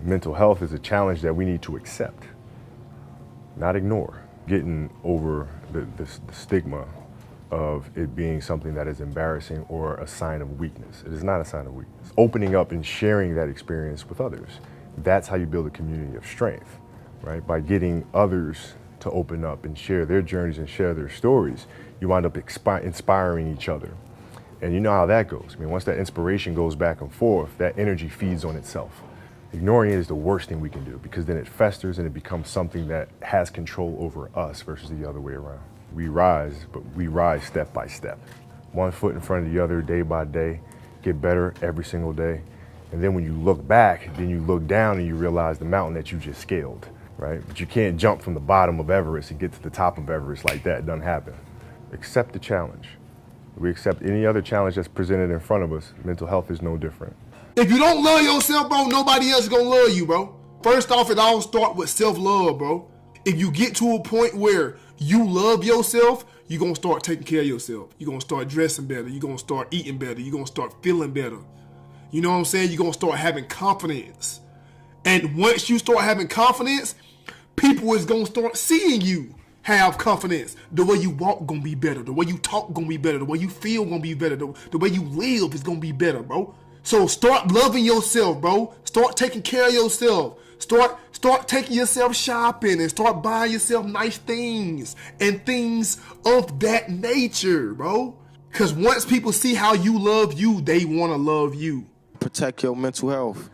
mental health is a challenge that we need to accept, not ignore. Getting over the stigma of it being something that is embarrassing or a sign of weakness. It is not a sign of weakness. Opening up and sharing that experience with others, that's how you build a community of strength, right? By getting others to open up and share their journeys and share their stories, you wind up inspiring each other. And you know how that goes. I mean, once that inspiration goes back and forth, that energy feeds on itself. Ignoring it is the worst thing we can do, because then it festers and it becomes something that has control over us versus the other way around. We rise, but we rise step by step. One foot in front of the other, day by day, get better every single day. And then when you look back, then you look down and you realize the mountain that you just scaled, right? But you can't jump from the bottom of Everest and get to the top of Everest like that. It doesn't happen. Accept the challenge. We accept any other challenge that's presented in front of us. Mental health is no different. If you don't love yourself, bro, nobody else is gonna love you, bro. First off, it all starts with self-love, bro. If you get to a point where you love yourself, you're gonna start taking care of yourself. You're gonna start dressing better. You're gonna start eating better. You're gonna start feeling better. You know what I'm saying? You're gonna start having confidence. And once you start having confidence, people is gonna start seeing you have confidence. The way you walk gonna be better. The way you talk gonna be better. The way you feel gonna be better. The way you live is gonna be better, bro. So start loving yourself, bro. Start taking care of yourself. Start taking yourself shopping and start buying yourself nice things and things of that nature, bro. Because once people see how you love you, they want to love you. Protect your mental health.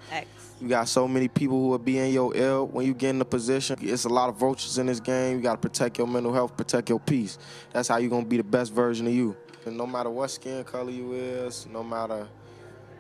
You got so many people who will be in your ear when you get in the position. It's a lot of vultures in this game. You got to protect your mental health, protect your peace. That's how you're going to be the best version of you. And no matter what skin color you is, no matter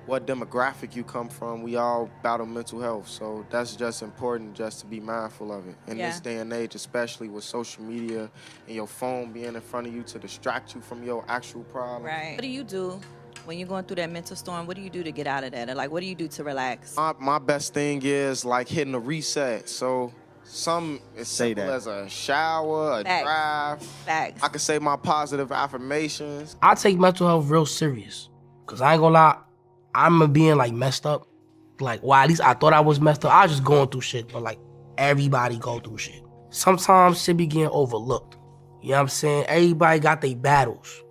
what demographic you come from, we all battle mental health. So that's just important just to be mindful of it. In this day and age, especially with social media and your phone being in front of you to distract you from your actual problem. Right. What do you do when you're going through that mental storm? What do you do to get out of that? Or like, what do you do to relax? My best thing is like hitting a reset. So some as simple as a shower, a drive. Facts. I can say my positive affirmations. I take mental health real serious. Cause I ain't gonna lie, I'm being like messed up. Like, well, at least I thought I was messed up. I was just going through shit, but like everybody go through shit. Sometimes shit be getting overlooked. You know what I'm saying? Everybody got their battles.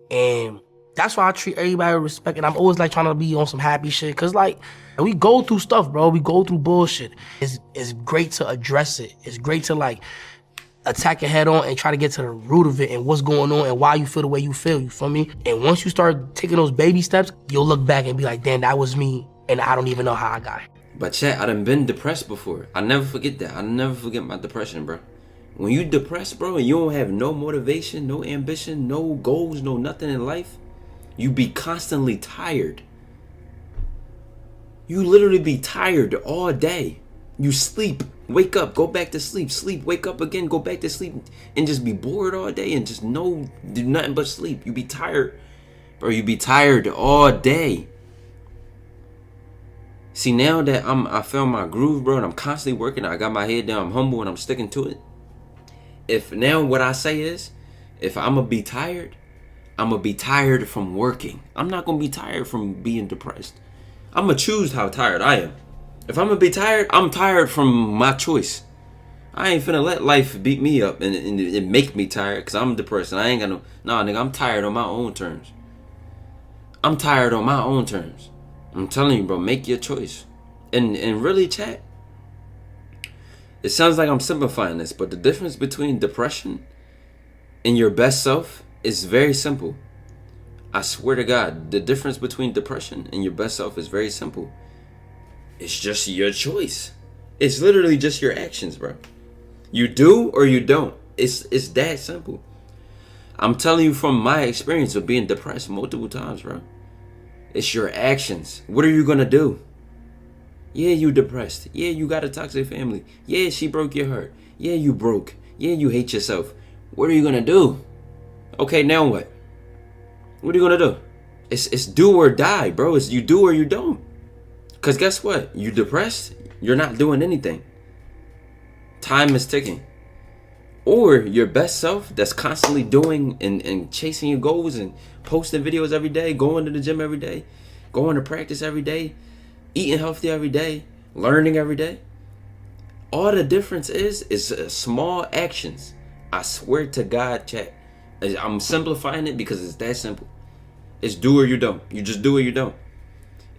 And that's why I treat everybody with respect. And I'm always like trying to be on some happy shit. Cause like, we go through stuff, bro. We go through bullshit. It's great to address it. It's great to like attack it head on and try to get to the root of it and what's going on and why you feel the way you feel, you feel me? And once you start taking those baby steps, you'll look back and be like, damn, that was me, and I don't even know how I got it. But chat, I done been depressed before. I never forget that. I never forget my depression, bro. When you depressed, bro, and you don't have no motivation, no ambition, no goals, no nothing in life, you be constantly tired. You literally be tired all day. You sleep, wake up, go back to sleep, sleep, wake up again, go back to sleep, and just be bored all day and just do nothing but sleep. You be tired, bro. You be tired all day. See, now that I found my groove, bro, and I'm constantly working, I got my head down, I'm humble, and I'm sticking to it. If now what I say is, if I'm gonna be tired, I'm gonna be tired from working. I'm not gonna be tired from being depressed. I'm gonna choose how tired I am. If I'm gonna be tired, I'm tired from my choice. I ain't finna let life beat me up and make me tired because I'm depressed and I ain't got no... Nah, nigga, I'm tired on my own terms. I'm tired on my own terms. I'm telling you, bro, make your choice. And really, chat, it sounds like I'm simplifying this, but the difference between depression and your best self is very simple. I swear to God, the difference between depression and your best self is very simple. It's just your choice. It's literally just your actions, bro. You do or you don't. It's that simple. I'm telling you from my experience of being depressed multiple times, bro. It's your actions. What are you gonna do? Yeah, you depressed. Yeah, you got a toxic family. Yeah, she broke your heart. Yeah, you broke. Yeah, you hate yourself. What are you gonna do? Okay, now what? What are you gonna do? It's do or die, bro. It's you do or you don't. Because guess what? You depressed, you're not doing anything. Time is ticking. Or your best self that's constantly doing and chasing your goals and posting videos every day, going to the gym every day, going to practice every day, eating healthy every day, learning every day. All the difference is small actions. I swear to God, chat. I'm simplifying it because it's that simple. It's do or you don't. You just do or you don't.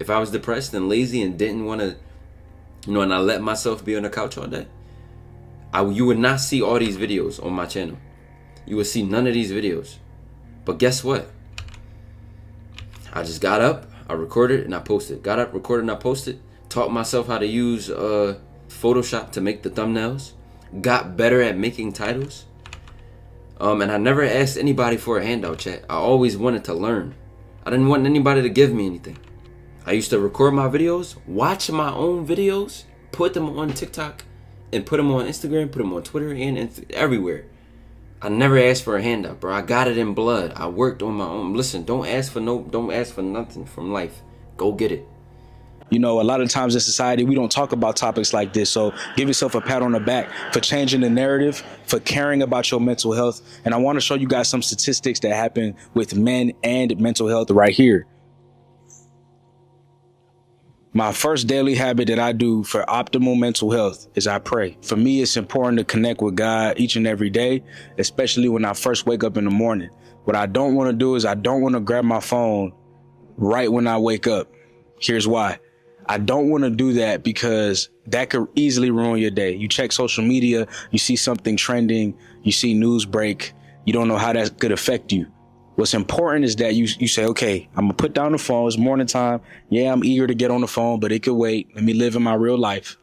If I was depressed and lazy and didn't want to, and I let myself be on the couch all day, you would not see all these videos on my channel. You would see none of these videos. But guess what? I just got up, I recorded, and I posted. Got up, recorded, and I posted. Taught myself how to use Photoshop to make the thumbnails. Got better at making titles. And I never asked anybody for a handout, chat. I always wanted to learn. I didn't want anybody to give me anything. I used to record my videos, watch my own videos, put them on TikTok, and put them on Instagram, put them on Twitter, and everywhere. I never asked for a handout, bro. I got it in blood. I worked on my own. Listen, don't ask for nothing from life. Go get it. You know, a lot of times in society, we don't talk about topics like this. So give yourself a pat on the back for changing the narrative, for caring about your mental health. And I want to show you guys some statistics that happen with men and mental health right here. My first daily habit that I do for optimal mental health is I pray. For me, it's important to connect with God each and every day, especially when I first wake up in the morning. What I don't want to do is I don't want to grab my phone right when I wake up. Here's why. I don't want to do that because that could easily ruin your day. You check social media, you see something trending, you see news break, you don't know how that could affect you. What's important is that you say, okay, I'm gonna put down the phone. It's morning time. Yeah, I'm eager to get on the phone, but it could wait. Let me live in my real life.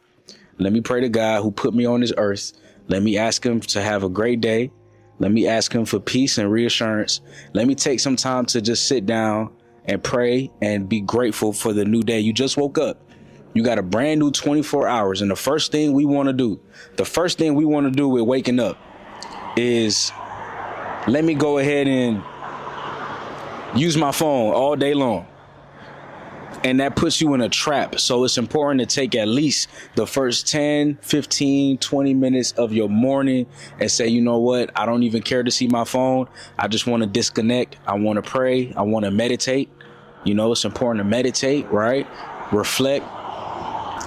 Let me pray to God who put me on this earth. Let me ask him to have a great day. Let me ask him for peace and reassurance. Let me take some time to just sit down and pray and be grateful for the new day. You just woke up. You got a brand new 24 hours. And the first thing we want to do with waking up is let me go ahead and use my phone all day long. And that puts you in a trap. So it's important to take at least the first 10, 15, 20 minutes of your morning and say, you know what? I don't even care to see my phone. I just want to disconnect. I want to pray. I want to meditate. You know, it's important to meditate, right? Reflect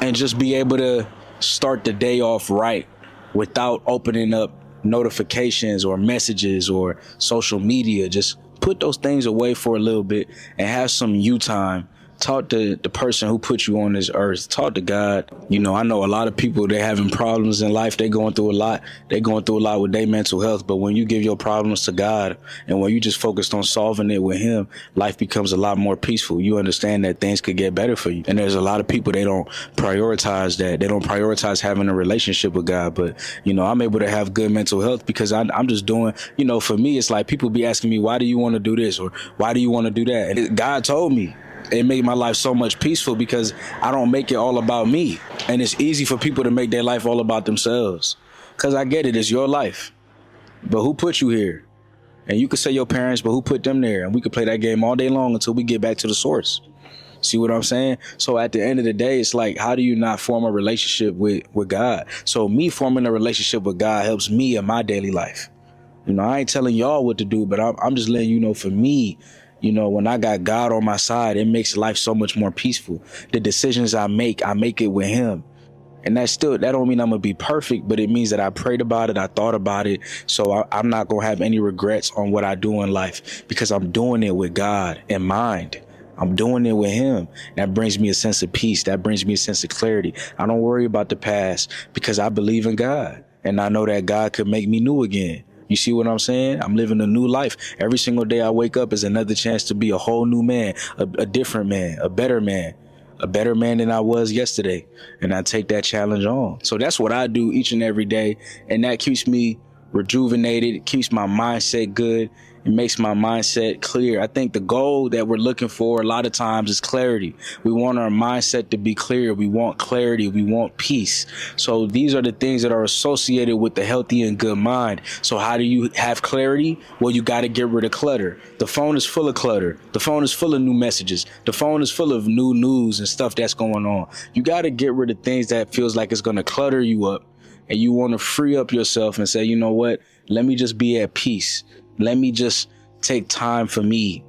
and just be able to start the day off right without opening up notifications or messages or social media. Just put those things away for a little bit and have some you time. Talk to the person who put you on this earth. Talk to God. You know, I know a lot of people, they're having problems in life. They're going through a lot. They're going through a lot with their mental health. But when you give your problems to God and when you just focused on solving it with him, life becomes a lot more peaceful. You understand that things could get better for you. And there's a lot of people, they don't prioritize that. They don't prioritize having a relationship with God. But, you know, I'm able to have good mental health because I'm just doing, you know, for me, it's like people be asking me, why do you want to do this? Or why do you want to do that? And God told me. It made my life so much peaceful because I don't make it all about me. And it's easy for people to make their life all about themselves. Because I get it, it's your life. But who put you here? And you could say your parents, but who put them there? And we could play that game all day long until we get back to the source. See what I'm saying? So at the end of the day, it's like, how do you not form a relationship with God? So me forming a relationship with God helps me in my daily life. You know, I ain't telling y'all what to do, but I'm just letting you know for me, you know, when I got God on my side, it makes life so much more peaceful. The decisions I make it with him. And that don't mean I'm going to be perfect, but it means that I prayed about it. I thought about it. So I'm not going to have any regrets on what I do in life because I'm doing it with God in mind. I'm doing it with him. That brings me a sense of peace. That brings me a sense of clarity. I don't worry about the past because I believe in God. And I know that God could make me new again. You see what I'm saying? I'm living a new life. Every single day I wake up is another chance to be a whole new man, a different man, a better man than I was yesterday. And I take that challenge on. So that's what I do each and every day. And that keeps me rejuvenated. It keeps my mindset good. It makes my mindset clear. I think the goal that we're looking for a lot of times is clarity. We want our mindset to be clear. We want clarity. We want peace. So these are the things that are associated with the healthy and good mind. So how do you have clarity? Well, you got to get rid of clutter. The phone is full of clutter. The phone is full of new messages. The phone is full of new news and stuff that's going on. You got to get rid of things that feels like it's going to clutter you up. And you want to free up yourself and say, you know what? Let me just be at peace. Let me just take time for me.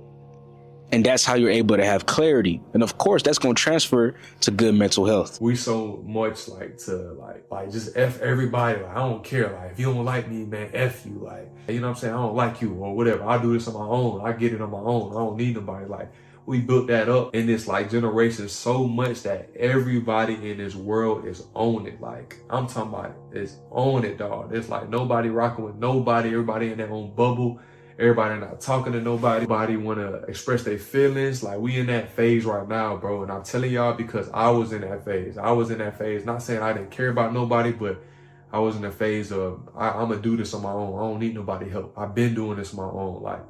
And that's how you're able to have clarity. And of course, that's going to transfer to good mental health. We so much like to like just F everybody. Like, I don't care. Like, if you don't like me, man, F you. Like, you know what I'm saying? I don't like you or whatever. I do this on my own. I get it on my own. I don't need nobody. Like, we built that up in this like generation so much that everybody in this world is on it. Like, I'm talking about it's on it, dog. It's like nobody rocking with nobody. Everybody in their own bubble. Everybody not talking to nobody. Everybody want to express their feelings. Like, we in that phase right now, bro. And I'm telling y'all because I was in that phase. I was in that phase. Not saying I didn't care about nobody, but I was in the phase of, I'm going to do this on my own. I don't need nobody help. I've been doing this on my own. Like,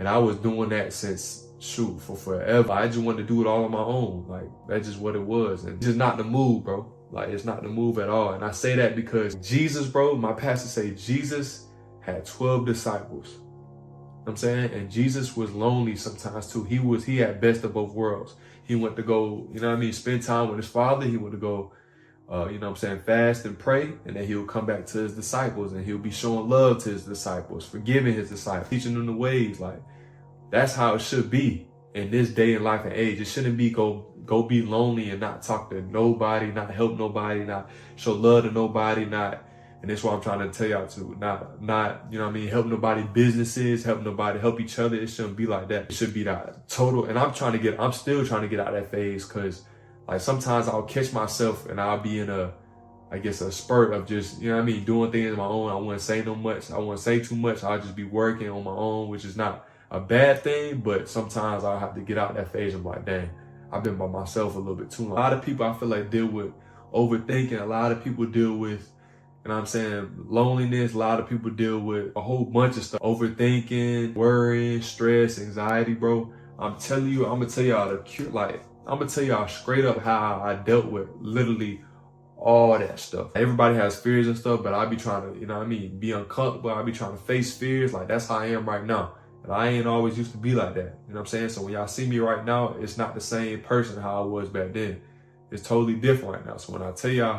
and I was doing that since, shoot, for forever. I just wanted to do it all on my own. Like, that's just what it was. And it's just not the move, bro. Like, it's not the move at all. And I say that because Jesus, bro, my pastor say Jesus had 12 disciples. You know what I'm saying? And Jesus was lonely sometimes too. He had best of both worlds. He went to go, you know what I mean, spend time with his father. He went to go, you know what I'm saying, fast and pray. And then he'll come back to his disciples and he'll be showing love to his disciples, forgiving his disciples, teaching them the ways. Like, that's how it should be in this day and life and age. It shouldn't be go be lonely and not talk to nobody, not help nobody, not show love to nobody, not. And that's what I'm trying to tell y'all to not, you know what I mean, help nobody businesses, help nobody, help each other. It shouldn't be like that. It should be that total. And I'm still trying to get out of that phase because like sometimes I'll catch myself and I'll be in a spurt of just, you know what I mean, doing things on my own. I wouldn't say no much. I wouldn't say too much. I'll just be working on my own, which is not a bad thing. But sometimes I'll have to get out of that phase. I'm like, dang, I've been by myself a little bit too long. A lot of people I feel like deal with overthinking. A lot of people deal with, you know what I'm saying, loneliness. A lot of people deal with a whole bunch of stuff. Overthinking, worrying, stress, anxiety, bro. I'm telling you, I'm going to tell y'all I'm going to tell y'all straight up how I dealt with literally all that stuff. Everybody has fears and stuff, but I be trying to, you know what I mean, be uncomfortable. I be trying to face fears. Like, that's how I am right now. And I ain't always used to be like that. You know what I'm saying? So when y'all see me right now, it's not the same person how I was back then. It's totally different right now. So when I tell y'all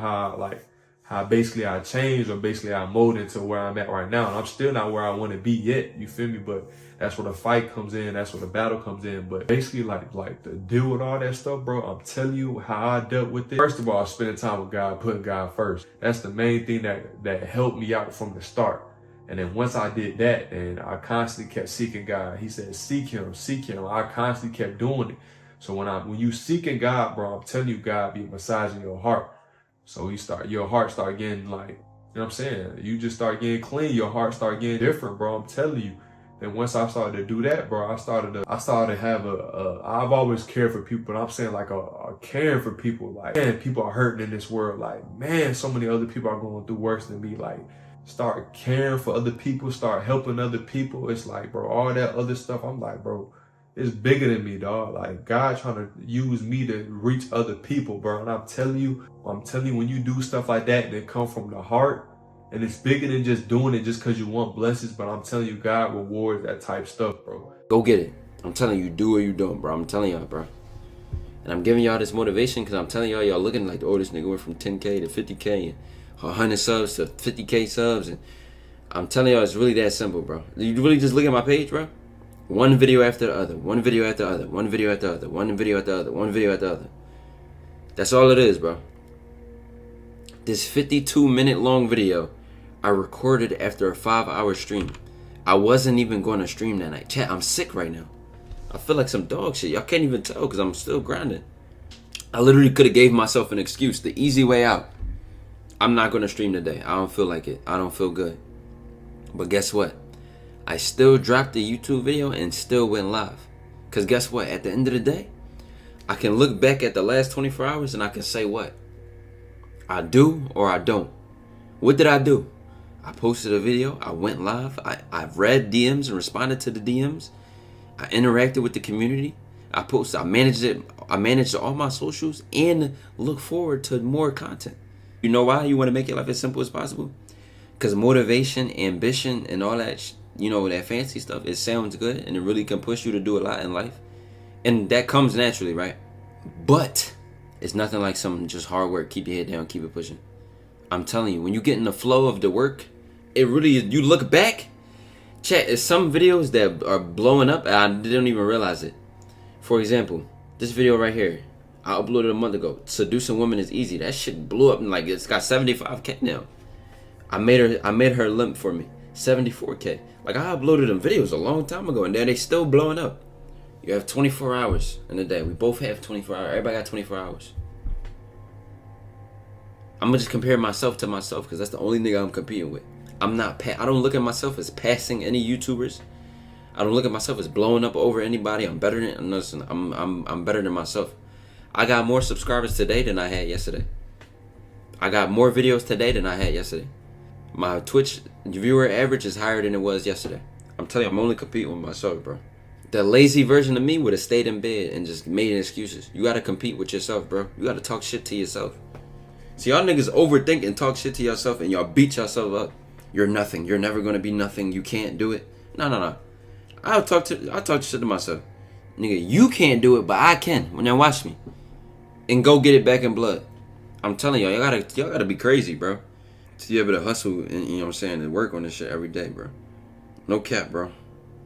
how basically I changed or basically I molded into where I'm at right now. And I'm still not where I want to be yet, you feel me? But that's where the fight comes in, that's where the battle comes in. But basically like to deal with all that stuff, bro, I'm telling you how I dealt with it. First of all, spending time with God, putting God first. That's the main thing that helped me out from the start. And then once I did that, and I constantly kept seeking God. He said, seek him. I constantly kept doing it. So when you seeking God, bro, I'm telling you, God be massaging your heart. So your heart start getting like, you know what I'm saying? You just start getting clean. Your heart start getting different, bro. I'm telling you. Then once I started to do that, bro, I started to have I've always cared for people, but I'm saying like a caring for people. Like, man, people are hurting in this world. Like, man, so many other people are going through worse than me. Like, start caring for other people, start helping other people. It's like, bro, all that other stuff, I'm like, bro, it's bigger than me, dog. Like, God trying to use me to reach other people, bro. And I'm telling you, when you do stuff like that and it come from the heart, and it's bigger than just doing it just because you want blessings, but I'm telling you, God rewards that type stuff, bro. Go get it. I'm telling you, do what you doing, bro. I'm telling y'all, bro. And I'm giving y'all this motivation because I'm telling y'all looking like the oldest nigga went from 10K to 50K and 100 subs to 50K subs. And I'm telling y'all, it's really that simple, bro. You really just look at my page, bro. One video after the other, one video after the other, one video after the other, one video after the other, one video after the other. That's all it is, bro. This 52-minute long video I recorded after a 5-hour stream. I wasn't even going to stream that night. Chat, I'm sick right now. I feel like some dog shit. Y'all can't even tell because I'm still grinding. I literally could have gave myself an excuse. The easy way out. I'm not going to stream today. I don't feel like it. I don't feel good. But guess what? I still dropped the YouTube video and still went live. Because guess what? At the end of the day, I can look back at the last 24 hours and I can say what? I do or I don't. What did I do? I posted a video. I went live. I read DMs and responded to the DMs. I interacted with the community. I posted. I managed it. I managed all my socials and look forward to more content. You know why? You want to make your life as simple as possible? Because motivation, ambition, and all that, that fancy stuff, it sounds good and it really can push you to do a lot in life. And that comes naturally, right? But it's nothing like some just hard work. Keep your head down, keep it pushing. I'm telling you, when you get in the flow of the work, it really is. You look back, chat, it's some videos that are blowing up and I didn't even realize it. For example, this video right here, I uploaded a month ago. Seducing women is easy. That shit blew up and like it's got 75K now. I made her limp for me. 74K. Like I uploaded them videos a long time ago and they still blowing up. You have 24 hours in a day. We both have 24 hours. Everybody got 24 hours. I'm gonna just compare myself to myself because that's the only nigga I'm competing with. I don't look at myself as passing any YouTubers. I don't look at myself as blowing up over anybody. I'm better than listen, I'm better than myself. I got more subscribers today than I had yesterday. I got more videos today than I had yesterday. My Twitch viewer average is higher than it was yesterday. I'm telling you, I'm only competing with myself, bro. The lazy version of me would have stayed in bed and just made excuses. You gotta compete with yourself, bro. You gotta talk shit to yourself. See, y'all niggas overthink and talk shit to yourself and y'all beat yourself up. You're nothing. You're never gonna be nothing. You can't do it. No. I'll talk shit to myself. Nigga, you can't do it, but I can. When y'all watch me. And go get it back in blood. I'm telling y'all gotta be crazy, bro. To be able to hustle and you know what I'm saying, and work on this shit every day, bro. No cap, bro.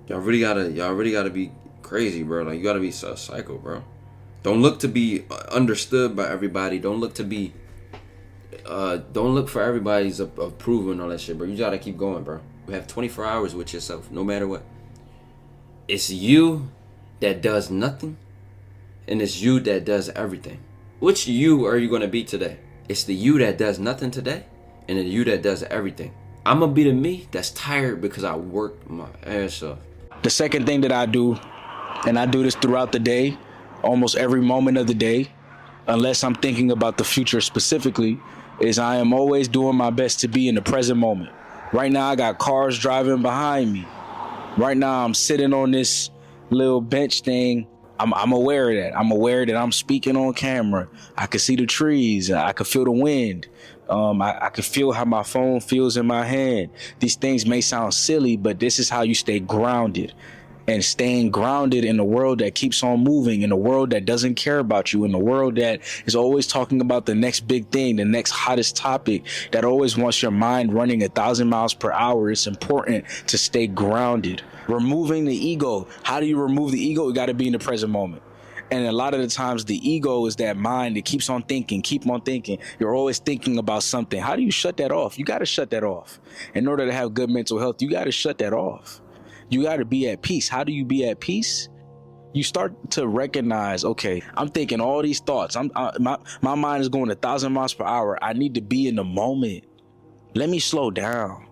Y'all really gotta be crazy, bro. Like you gotta be so psycho, bro. Don't look to be understood by everybody. Don't look for everybody's approval and all that shit, bro. You gotta keep going, bro. You have 24 hours with yourself, no matter what. It's you that does nothing, and it's you that does everything. Which you are you gonna be today? It's the you that does nothing today, and the you that does everything. I'm gonna be the me that's tired because I worked my ass off. The second thing that I do, and I do this throughout the day, almost every moment of the day, unless I'm thinking about the future specifically, is I am always doing my best to be in the present moment. Right now I got cars driving behind me. Right now I'm sitting on this little bench thing. I'm aware of that. I'm aware that I'm speaking on camera. I can see the trees. I can feel the wind. I can feel how my phone feels in my hand. These things may sound silly, but this is how you stay grounded. And staying grounded in a world that keeps on moving, in a world that doesn't care about you, in a world that is always talking about the next big thing, the next hottest topic, that always wants your mind running 1,000 miles per hour. It's important to stay grounded. Removing the ego. How do you remove the ego? You got to be in the present moment. And a lot of the times the ego is that mind that keeps on thinking, keep on thinking. You're always thinking about something. How do you shut that off? You got to shut that off. In order to have good mental health, you got to shut that off. You got to be at peace. How do you be at peace? You start to recognize, okay, I'm thinking all these thoughts. My mind is going 1,000 miles per hour. I need to be in the moment. Let me slow down.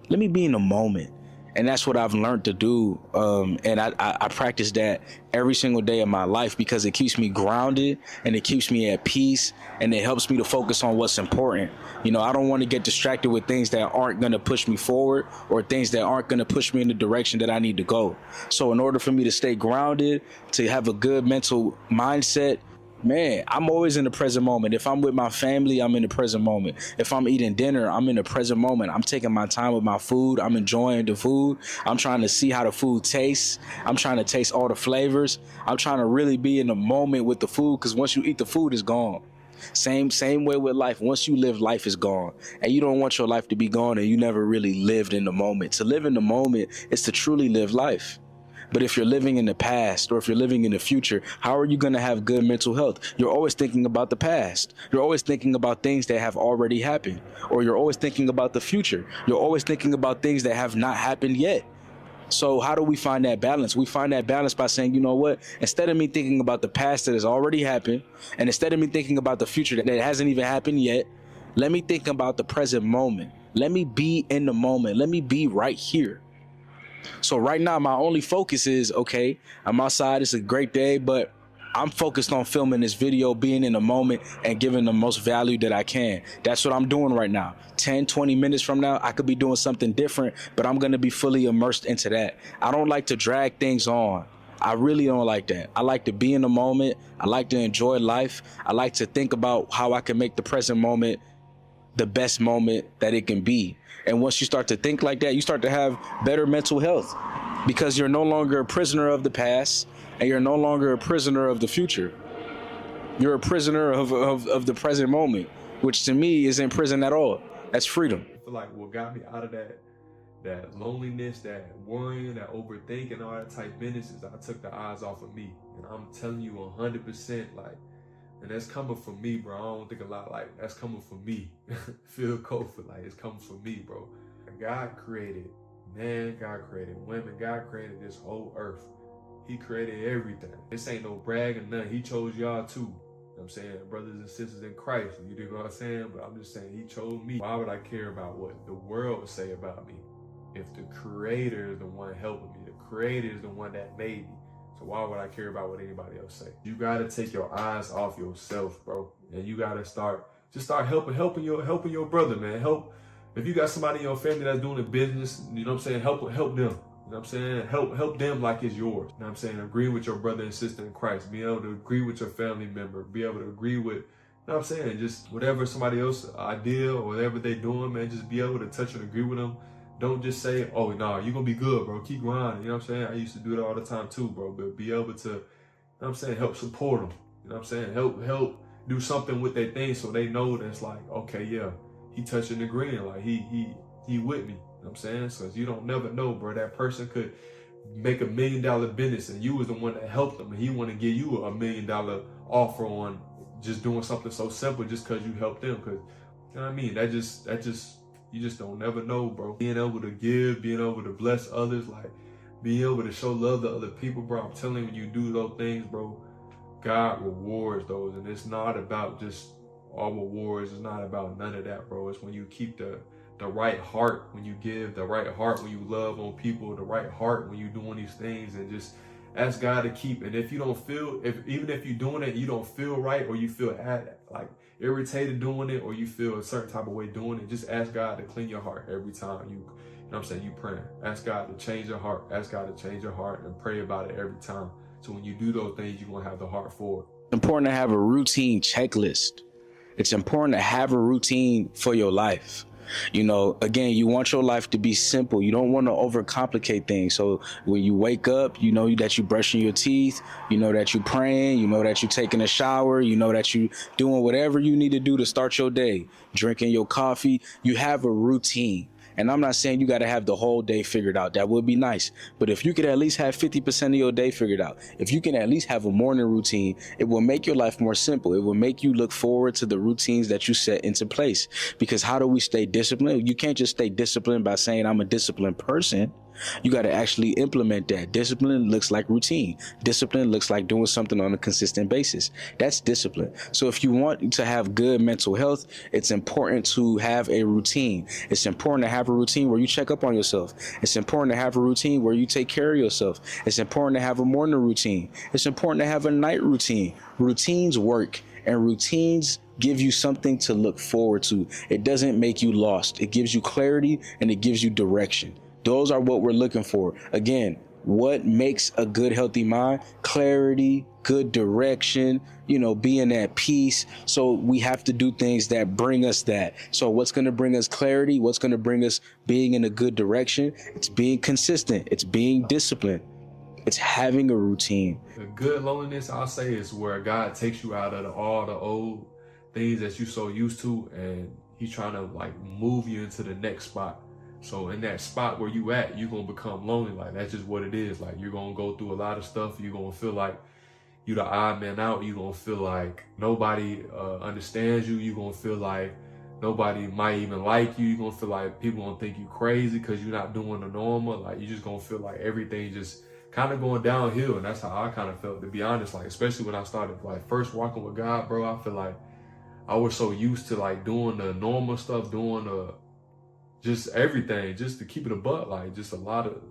Let me be in the moment. And that's what I've learned to do. And I practice that every single day of my life because it keeps me grounded and it keeps me at peace and it helps me to focus on what's important. You know, I don't want to get distracted with things that aren't going to push me forward or things that aren't going to push me in the direction that I need to go. So in order for me to stay grounded, to have a good mental mindset, man, I'm always in the present moment. If I'm with my family, I'm in the present moment. If I'm eating dinner, I'm in the present moment. I'm taking my time with my food. I'm enjoying the food. I'm trying to see how the food tastes. I'm trying to taste all the flavors. I'm trying to really be in the moment with the food because once you eat the food, it's gone. Same way with life. Once you live, life is gone. And you don't want your life to be gone and you never really lived in the moment. To live in the moment is to truly live life. But if you're living in the past or if you're living in the future, how are you going to have good mental health? You're always thinking about the past. You're always thinking about things that have already happened. Or you're always thinking about the future. You're always thinking about things that have not happened yet. So how do we find that balance? We find that balance by saying, you know what? Instead of me thinking about the past that has already happened, and instead of me thinking about the future that hasn't even happened yet, let me think about the present moment. Let me be in the moment. Let me be right here. So right now, my only focus is, okay, I'm outside. It's a great day, but I'm focused on filming this video, being in the moment and giving the most value that I can. That's what I'm doing right now. 10, 20 minutes from now, I could be doing something different, but I'm going to be fully immersed into that. I don't like to drag things on. I really don't like that. I like to be in the moment. I like to enjoy life. I like to think about how I can make the present moment the best moment that it can be. And once you start to think like that, you start to have better mental health because you're no longer a prisoner of the past and you're no longer a prisoner of the future. You're a prisoner of the present moment, which to me isn't prison at all. That's freedom. I feel like what got me out of that that loneliness, that worrying, that overthinking, all that type business, I took the eyes off of me. And I'm telling you 100%, like, and that's coming from me, bro. I don't think a lot, like, that's coming from me. Feel Cofer, like, it's coming from me, bro. God created man, God created women, God created this whole earth. He created everything. This ain't no brag or nothing. He chose y'all too. You know what I'm saying? Brothers and sisters in Christ. You dig what I'm saying? But I'm just saying, he chose me. Why would I care about what the world would say about me? If the creator is the one helping me, the creator is the one that made me. So why would I care about what anybody else say? You gotta take your eyes off yourself, bro. And you gotta start helping your brother, man. Help. If you got somebody in your family that's doing a business, you know what I'm saying? Help them. You know what I'm saying? Help them like it's yours. You know what I'm saying? Agree with your brother and sister in Christ. Be able to agree with your family member. Be able to agree with, you know what I'm saying? Just whatever somebody else idea or whatever they doing, man, just be able to touch and agree with them. Don't just say, oh, no, you're going to be good, bro. Keep grinding. You know what I'm saying? I used to do that all the time too, bro. But be able to, you know what I'm saying, help support them. You know what I'm saying? Help do something with their thing so they know that's like, okay, yeah, he touching the green. Like, he with me. You know what I'm saying? So you don't never know, bro. That person could make $1 million business and you was the one that helped them and he want to give you $1 million offer on just doing something so simple just because you helped them. Because, you know what I mean? That just, you just don't never know, bro. Being able to give, being able to bless others, like being able to show love to other people, bro. I'm telling you, when you do those things, bro, God rewards those. And it's not about just all rewards. It's not about none of that, bro. It's when you keep the right heart, when you give, the right heart when you love on people, the right heart when you doing these things, and just ask God to keep. And if you don't feel, even if you're doing it, you don't feel right, or you feel like irritated doing it, or you feel a certain type of way doing it, just ask God to clean your heart every time you know what I'm saying, you praying. Ask God to change your heart. Ask God to change your heart and pray about it every time. So when you do those things, you're going to have the heart for it. It's important to have a routine checklist. It's important to have a routine for your life. You know, again, you want your life to be simple. You don't want to overcomplicate things. So when you wake up, you know that you brushing your teeth, you know that you praying, you know that you taking a shower, you know that you doing whatever you need to do to start your day, drinking your coffee. You have a routine. And I'm not saying you got to have the whole day figured out. That would be nice. But if you could at least have 50% of your day figured out, if you can at least have a morning routine, it will make your life more simple. It will make you look forward to the routines that you set into place. Because how do we stay disciplined? You can't just stay disciplined by saying I'm a disciplined person. You got to actually implement that. Discipline looks like routine. Discipline looks like doing something on a consistent basis. That's discipline. So if you want to have good mental health, it's important to have a routine. It's important to have a routine where you check up on yourself. It's important to have a routine where you take care of yourself. It's important to have a morning routine. It's important to have a night routine. Routines work, and routines give you something to look forward to. It doesn't make you lost. It gives you clarity and it gives you direction. Those are what we're looking for. Again, what makes a good, healthy mind? Clarity, good direction, you know, being at peace. So we have to do things that bring us that. So what's going to bring us clarity? What's going to bring us being in a good direction? It's being consistent. It's being disciplined. It's having a routine. The good loneliness, I'll say, is where God takes you out of all the old things that you're so used to, and he's trying to like move you into the next spot. So in that spot where you at, you're going to become lonely. Like, that's just what it is. Like, you're going to go through a lot of stuff. You're going to feel like you're the odd man out. You're going to feel like nobody understands you. You're going to feel like nobody might even like you. You're going to feel like people going to think you crazy because you're not doing the normal. Like, you're just going to feel like everything just kind of going downhill. And that's how I kind of felt, to be honest. Like, especially when I started like first walking with God, bro, I feel like I was so used to like doing the normal stuff, doing just everything, just to keep it a buck, like just a lot of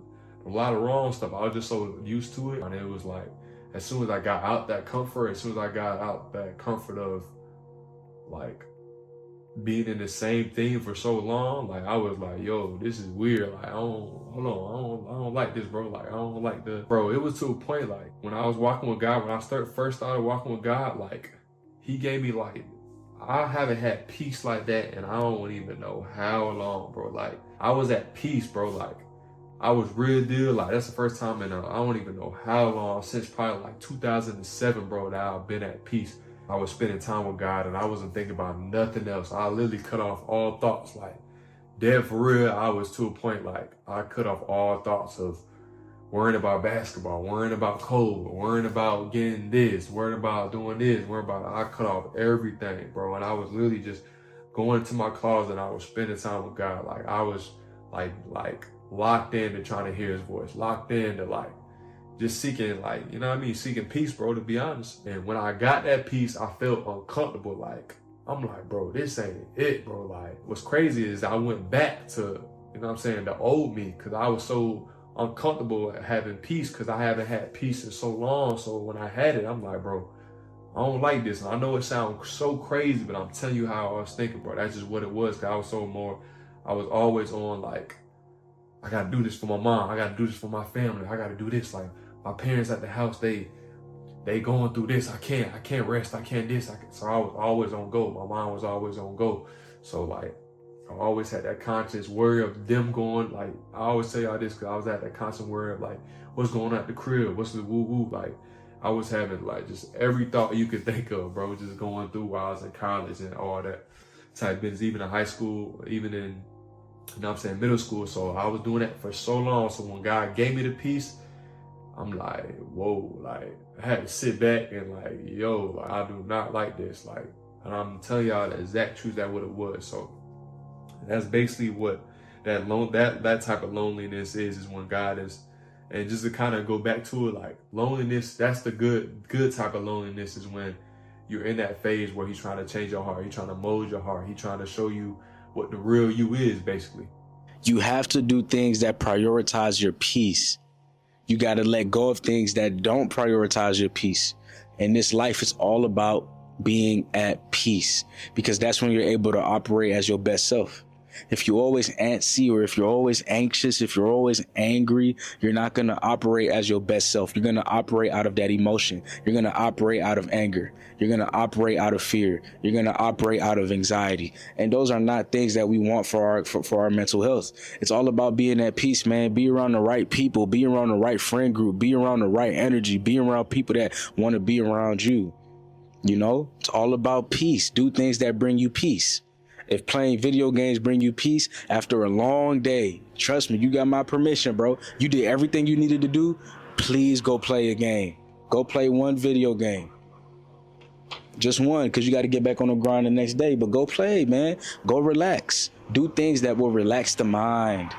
wrong stuff. I was just so used to it. And it was like, as soon as I got out that comfort, as soon as I got out that comfort of like being in the same thing for so long, like I was like, yo, this is weird. Like, I don't like this, bro. Like, I don't like the, bro, it was to a point, like when I was walking with God, when I first started walking with God, like he gave me like, I haven't had peace like that, and I don't even know how long, bro. Like, I was at peace, bro. Like, I was real deal. Like, that's the first time in I don't even know how long, since probably like 2007, bro, that I've been at peace. I was spending time with God, and I wasn't thinking about nothing else. I literally cut off all thoughts. Like, dead for real, I was to a point like I cut off all thoughts of worrying about basketball, worrying about code, worrying about getting this, worrying about doing this, worrying about, I cut off everything, bro. And I was literally just going into my closet and I was spending time with God. Like I was like locked in to trying to hear his voice, locked in to like just seeking, like, you know what I mean? Seeking peace, bro, to be honest. And when I got that peace, I felt uncomfortable. Like, I'm like, bro, this ain't it, bro. Like, what's crazy is I went back to, you know what I'm saying, the old me, because I was so uncomfortable at having peace, because I haven't had peace in so long. So when I had it, I'm like, bro, I don't like this. And I know it sounds so crazy, but I'm telling you how I was thinking, bro. That's just what it was. Cause I was always on like, I gotta do this for my mom. I gotta do this for my family. I gotta do this. Like my parents at the house, they going through this. I can't rest. I can't this. So I was always on go. My mom was always on go. So like, I always had that conscious worry of them going, like, I always say all this because I was at that constant worry of like, what's going on at the crib? What's the woo-woo? Like, I was having like just every thought you could think of, bro, just going through while I was in college and all that type business, even in high school, even in, you know what I'm saying, middle school. So I was doing that for so long. So when God gave me the peace, I'm like, whoa, like I had to sit back and like, yo, like, I do not like this. Like, and I'm telling y'all the exact truth that what it was. So that's basically what that type of loneliness is when God is, and just to kind of go back to it, like loneliness, that's the good type of loneliness is when you're in that phase where he's trying to change your heart. He's trying to mold your heart. He's trying to show you what the real you is, basically. You have to do things that prioritize your peace. You got to let go of things that don't prioritize your peace. And this life is all about being at peace, because that's when you're able to operate as your best self. If you're always antsy, or if you're always anxious, if you're always angry, you're not going to operate as your best self. You're going to operate out of that emotion. You're going to operate out of anger. You're going to operate out of fear. You're going to operate out of anxiety. And those are not things that we want for our mental health. It's all about being at peace, man. Be around the right people. Be around the right friend group. Be around the right energy. Be around people that want to be around you. You know, it's all about peace. Do things that bring you peace. If playing video games bring you peace after a long day, trust me, you got my permission, bro. You did everything you needed to do. Please go play a game. Go play one video game. Just one, because you got to get back on the grind the next day. But go play, man. Go relax. Do things that will relax the mind.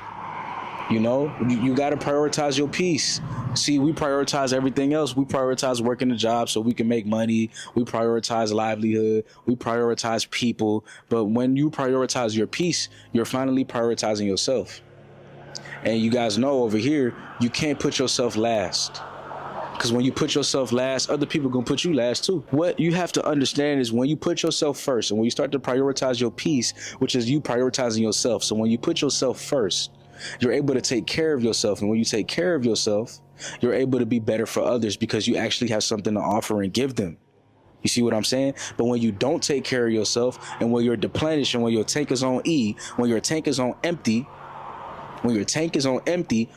You know, you got to prioritize your peace. See, we prioritize everything else. We prioritize working a job so we can make money. We prioritize livelihood. We prioritize people. But when you prioritize your peace, you're finally prioritizing yourself. And you guys know over here, you can't put yourself last. Because when you put yourself last, other people are going to put you last too. What you have to understand is when you put yourself first and when you start to prioritize your peace, which is you prioritizing yourself. So when you put yourself first, you're able to take care of yourself. And when you take care of yourself, you're able to be better for others because you actually have something to offer and give them. You see what I'm saying? But when you don't take care of yourself and when you're deplenished and when your tank is on E, when your tank is on empty,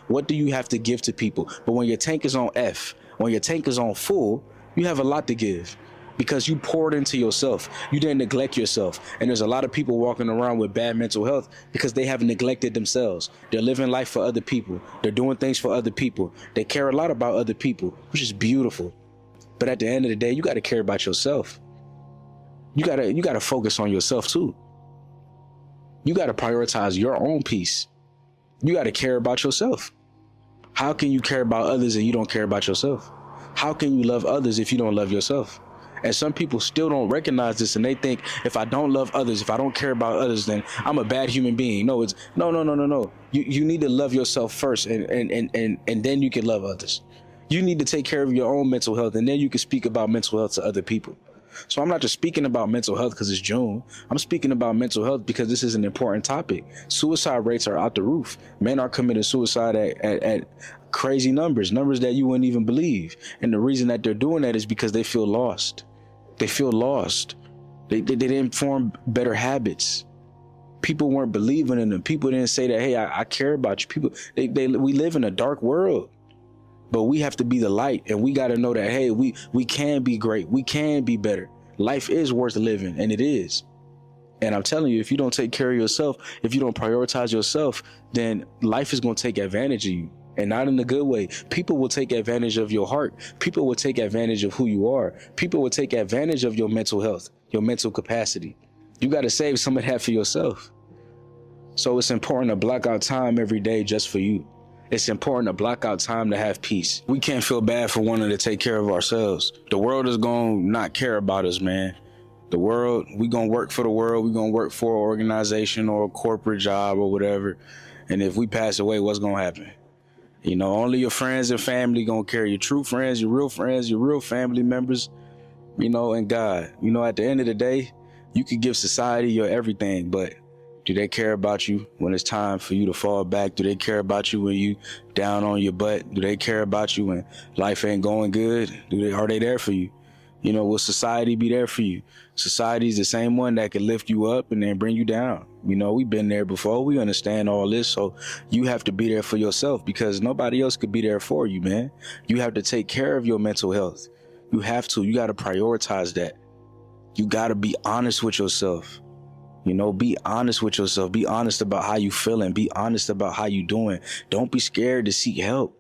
what do you have to give to people? But when your tank is on F, when your tank is on full, you have a lot to give. Because you poured into yourself. You didn't neglect yourself. And there's a lot of people walking around with bad mental health because they have neglected themselves. They're living life for other people. They're doing things for other people. They care a lot about other people, which is beautiful. But at the end of the day, you got to care about yourself. You got to focus on yourself too. You got to prioritize your own peace. You got to care about yourself. How can you care about others and you don't care about yourself? How can you love others if you don't love yourself? And some people still don't recognize this, and they think if I don't love others, if I don't care about others, then I'm a bad human being. No, it's no. You need to love yourself first, and then you can love others. You need to take care of your own mental health, and then you can speak about mental health to other people. So I'm not just speaking about mental health because it's June. I'm speaking about mental health because this is an important topic. Suicide rates are out the roof. Men are committing suicide at crazy numbers that you wouldn't even believe. And the reason that they're doing that is because they feel lost. They feel lost. They didn't form better habits. People weren't believing in them. People didn't say that, hey, I care about you. People, we live in a dark world, but we have to be the light, and we got to know that, hey, we can be great. We can be better. Life is worth living, and it is. And I'm telling you, if you don't take care of yourself, if you don't prioritize yourself, then life is going to take advantage of you. And not in a good way. People will take advantage of your heart. People will take advantage of who you are. People will take advantage of your mental health, your mental capacity. You got to save some of that for yourself. So it's important to block out time every day just for you. It's important to block out time to have peace. We can't feel bad for wanting to take care of ourselves. The world is going to not care about us, man. The world, we going to work for the world. We going to work for an organization or a corporate job or whatever. And if we pass away, what's going to happen? You know, only your friends and family going to care. Your true friends, your real family members, you know, and God. You know, at the end of the day, you could give society your everything, but do they care about you when it's time for you to fall back? Do they care about you when you down on your butt? Do they care about you when life ain't going good? Are they there for you? You know, will society be there for you? Society's the same one that can lift you up and then bring you down. You know, we've been there before. We understand all this. So you have to be there for yourself because nobody else could be there for you, man. You have to take care of your mental health. You have to. You got to prioritize that. You got to be honest with yourself. You know, be honest with yourself. Be honest about how you feeling. Be honest about how you doing. Don't be scared to seek help.